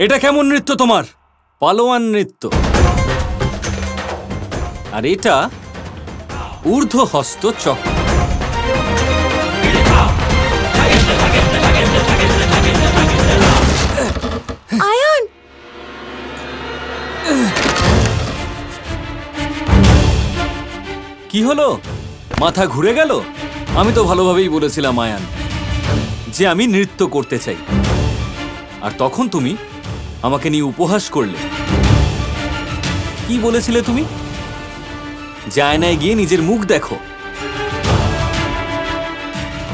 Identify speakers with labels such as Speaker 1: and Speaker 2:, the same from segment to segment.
Speaker 1: এটা কেমন নৃত্য তোমার? পালোয়ান নৃত্য। আর এটা ঊর্ধ্ব হস্ত চক্র।
Speaker 2: আয়ান,
Speaker 1: কি হলো? মাথা ঘুরে গেল? আমি তো ভালোভাবেই বলেছিলাম আয়ান যে আমি নৃত্য করতে চাই, আর তখন তুমি আমাকে নিয়ে উপহাস করলে। কি বলেছিলে তুমি? যে আয়নায় গিয়ে নিজের মুখ দেখো।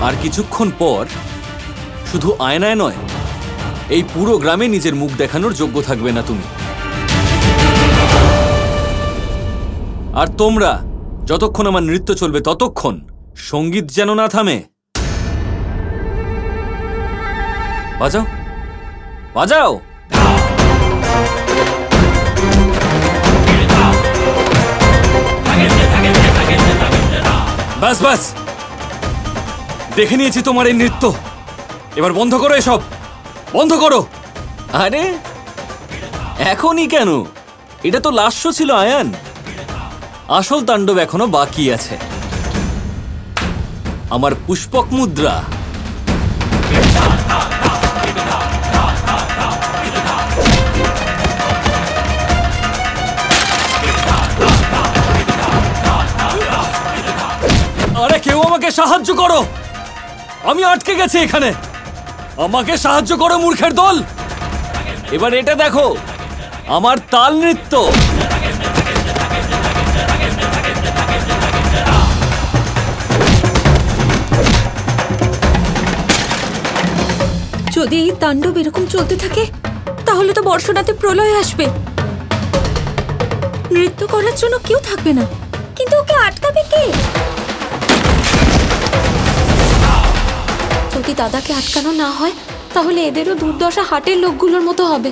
Speaker 1: আর কিছুক্ষণ পর শুধু আয়নায় নয়, এই পুরো গ্রামে নিজের মুখ দেখানোর যোগ্য থাকবে না তুমি। আর তোমরা যতক্ষণ আমার নৃত্য চলবে ততক্ষণ সঙ্গীত যেন না থামে। বাজাও, বাজাও। বাস বাস, দেখে নিয়েছি তোমার এই নৃত্য। এবার বন্ধ করো, এসব বন্ধ করো। আরে এখনই কেন? এটা তো লাস্য ছিল আয়ান। আসল তাণ্ডব এখনো বাকি আছে। আমার পুষ্পক মুদ্রা। আরে কেউ আমাকে সাহায্য করো, আমি আটকে গেছি এখানে। আমাকে সাহায্য করো মূর্খের দল। এবার এটা দেখো, আমার তাল নৃত্য।
Speaker 2: যদি এই তাণ্ডব এরকম চলতে থাকে তাহলে তো বর্ষণাতে প্রলয় আসবে। নৃত্য করার জন্য কেউ থাকবে না, কিন্তু ওকে আটকাবে কে? যদি দাদাকে আটকানো না হয় তাহলে এদেরও দুর্দশা হাটের লোকগুলোর মতো হবে।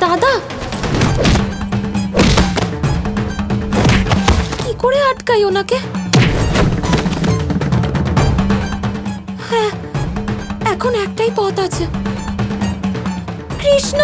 Speaker 2: দাদা, কি করে আটকাই ওনাকে? হ্যাঁ, এখন একটাই পথ আছে। কৃষ্ণ,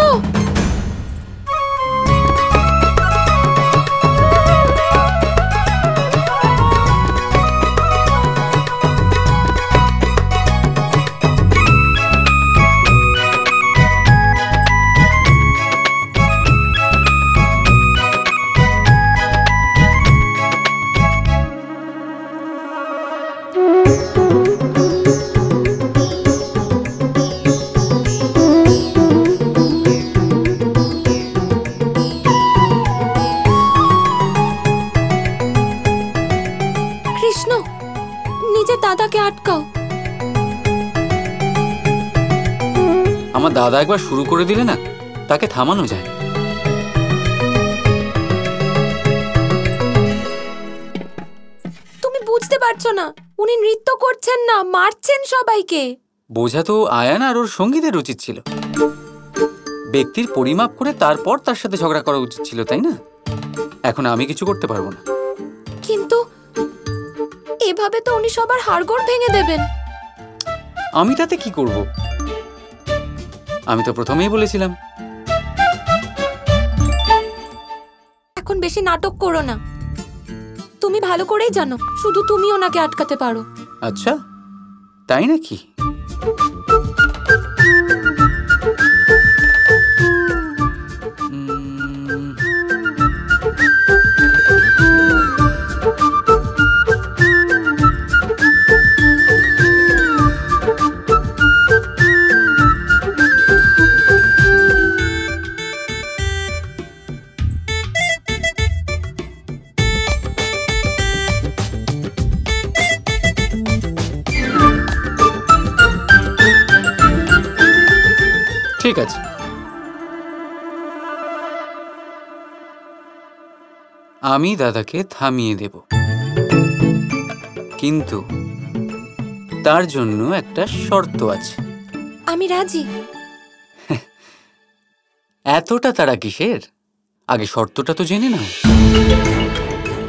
Speaker 2: নিজের দাদাকে আটকাও।
Speaker 3: আমার দাদা একবার শুরু করে দিলে না, তাকে থামানো যায়।
Speaker 2: তুমি বুঝতে পারছো না, উনি নৃত্য করছেন না, মারছেন সবাইকে।
Speaker 3: বোঝা তো আয়ান আর ওর সঙ্গীদের উচিত ছিল। ব্যক্তির পরিমাপ করে তারপর তার সাথে ঝগড়া করা উচিত ছিল, তাই না? এখন আমি কিছু করতে পারবো না।
Speaker 2: কিন্তু এভাবে তো উনি সবার হাড়গোড় ভেঙে দেবেন।
Speaker 3: আমি তাতে কি করব? আমি তো প্রথমেই বলেছিলাম।
Speaker 2: এখন বেশি নাটক করো না। তুমি ভালো করেই জানো শুধু তুমি ওনাকে আটকাতে পারো।
Speaker 3: আচ্ছা, তাই নাকি? ঠিক আছে, আমি দাদাকে থামিয়ে দেব, কিন্তু তার জন্য একটা শর্ত আছে।
Speaker 2: আমি রাজি।
Speaker 3: এতটা তারা কিসের? আগে শর্তটা তো জেনে নাও,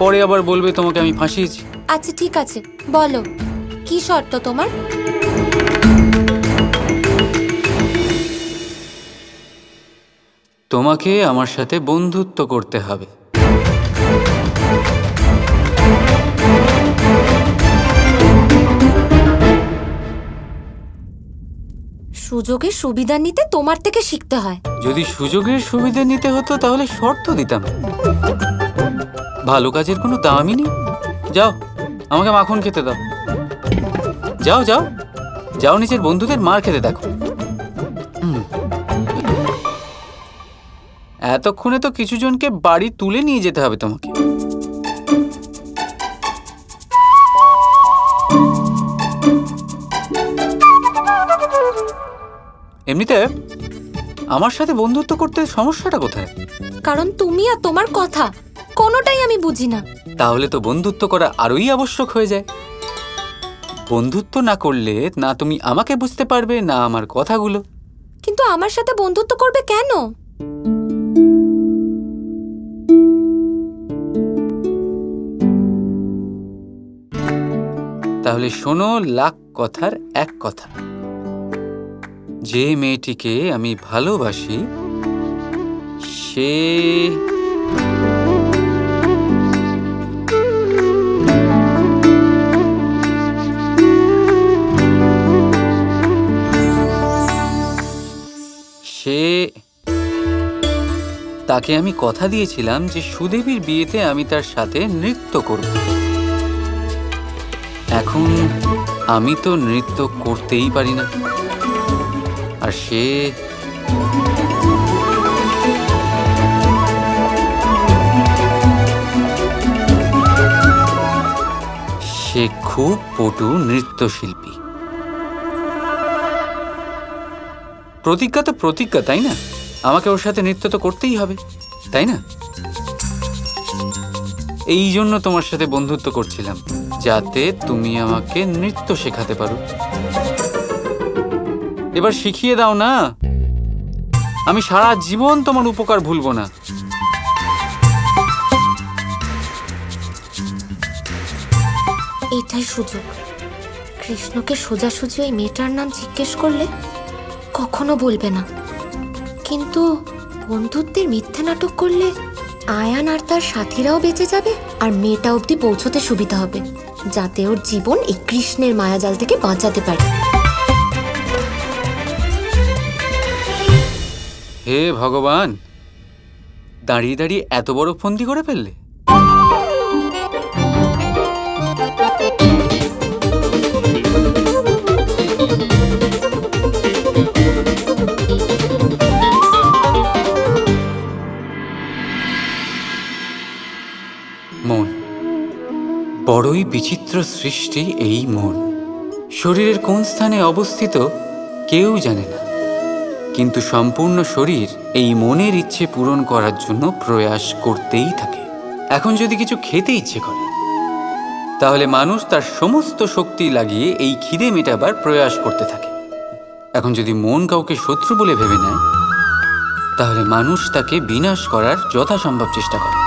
Speaker 3: পরে আবার বলবে তোমাকে আমি ফাঁসিয়েছি।
Speaker 2: আচ্ছা ঠিক আছে, বলো কি শর্ত তোমার?
Speaker 3: তোমাকে আমার সাথে বন্ধুত্ব করতে হবে।
Speaker 2: সুযোগের সুবিধা নিতে তোমার থেকে শিখতে হয়।
Speaker 3: যদি সুযোগের সুবিধা নিতে হতো তাহলে শর্ত দিতাম। ভালো কাজের কোনো দামই নেই। যাও, আমাকে মাখন খেতে দাও। যাও যাও যাও, নিজের বন্ধুদের মার খেতে দেখো। এতক্ষণে তো কিছু জনকে বাড়ি তুলে নিয়ে যেতে হবে তোমাকে। এমনিতে আমার সাথে বন্ধুত্ব করতে সমস্যাটা কোথায়?
Speaker 2: কারণ তুমি আর তোমার কথা কোনোটাই আমি বুঝি না।
Speaker 3: তাহলে তো বন্ধুত্ব করা আরোই আবশ্যক হয়ে যায়। বন্ধুত্ব না করলে না তুমি আমাকে বুঝতে পারবে, না আমার কথাগুলো।
Speaker 2: কিন্তু আমার সাথে বন্ধুত্ব করবে কেন?
Speaker 3: তাহলে শোনো লাখ কথার এক কথা। যে মেয়েটিকে আমি ভালোবাসি সে তাকে আমি কথা দিয়েছিলাম যে সুদেবীর বিয়েতে আমি তার সাথে নৃত্য করব। এখন আমি তো নৃত্য করতেই পারি না, আর সে খুব পটু নৃত্যশিল্পী। প্রতিজ্ঞা তো প্রতিজ্ঞা, তাই না? আমাকে ওর সাথে নৃত্য তো করতেই হবে, তাই না? এই জন্য তোমার সাথে বন্ধুত্ব করছিলাম, যাতে তুমি আমাকে নৃত্য শেখাতে পারো। এবার শিখিয়ে দাও না, আমি সারা জীবন তোমার উপকার ভুলবো না।
Speaker 2: এটাই সুযোগ। কৃষ্ণকে সোজাসুজি ওই মেয়েটার নাম জিজ্ঞেস করলে কখনো বলবে না, কিন্তু বন্ধুত্বের মিথ্যে নাটক করলে আয়ান আর তার সাথীরাও বেঁচে যাবে, আর মেয়েটা অবধি পৌঁছতে সুবিধা হবে, যাতে ওর জীবন এই কৃষ্ণের মায়াজাল থেকে বাঁচাতে পারে।
Speaker 3: হে ভগবান, দাঁড়িয়ে দাঁড়িয়ে এত বড় ফন্দি করে ফেললে। মন বড়ই বিচিত্র সৃষ্টি। এই মন শরীরের কোন স্থানে অবস্থিত কেউ জানে না, কিন্তু সম্পূর্ণ শরীর এই মনের ইচ্ছে পূরণ করার জন্য প্রয়াস করতেই থাকে। এখন যদি কিছু খেতে ইচ্ছে করে, তাহলে মানুষ তার সমস্ত শক্তি লাগিয়ে এই খিদে মেটাবার প্রয়াস করতে থাকে। এখন যদি মন কাউকে শত্রু বলে ভেবে নেয়, তাহলে মানুষ তাকে বিনাশ করার যথাসম্ভব চেষ্টা করে।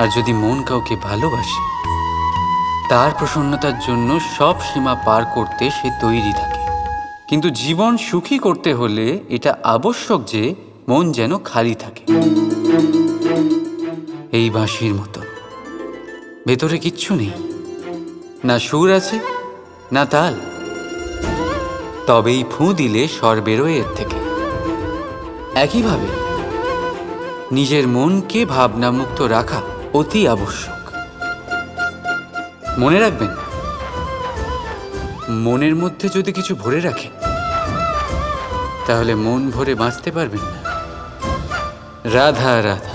Speaker 3: আর যদি মন কাউকে ভালোবাসে, তার প্রসন্নতার জন্য সব সীমা পার করতে সে তৈরি থাকে। কিন্তু জীবন সুখী করতে হলে এটা আবশ্যক যে মন যেন খালি থাকে, এই বাঁশির মতো। ভেতরে কিচ্ছু নেই, না সুর আছে না তাল, তবেই ফুঁ দিলে স্বর বেরোয় এর থেকে। একইভাবে নিজের মনকে ভাবনামুক্ত রাখা অতি আবশ্যক। মনে রাখবেন, মনের মধ্যে যদি কিছু ভরে রাখেন, তাহলে মন ভরে বাঁচতে পারবেন না। রাধা রাধা।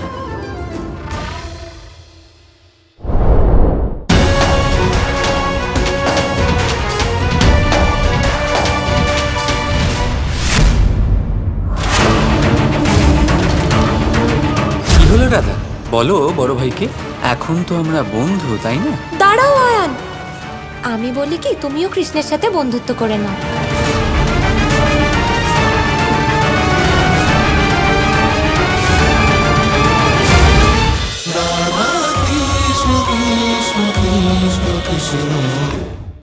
Speaker 3: কি হলো রাধা, বলো বড় ভাইকে। এখন তো আমরা বন্ধু, তাই না?
Speaker 2: দাঁড়াও আয়ান, আমি বলি কি তুমিও কৃষ্ণের সাথে বন্ধুত্ব করে নাও।
Speaker 4: Krishna Krishna Krishna Krishna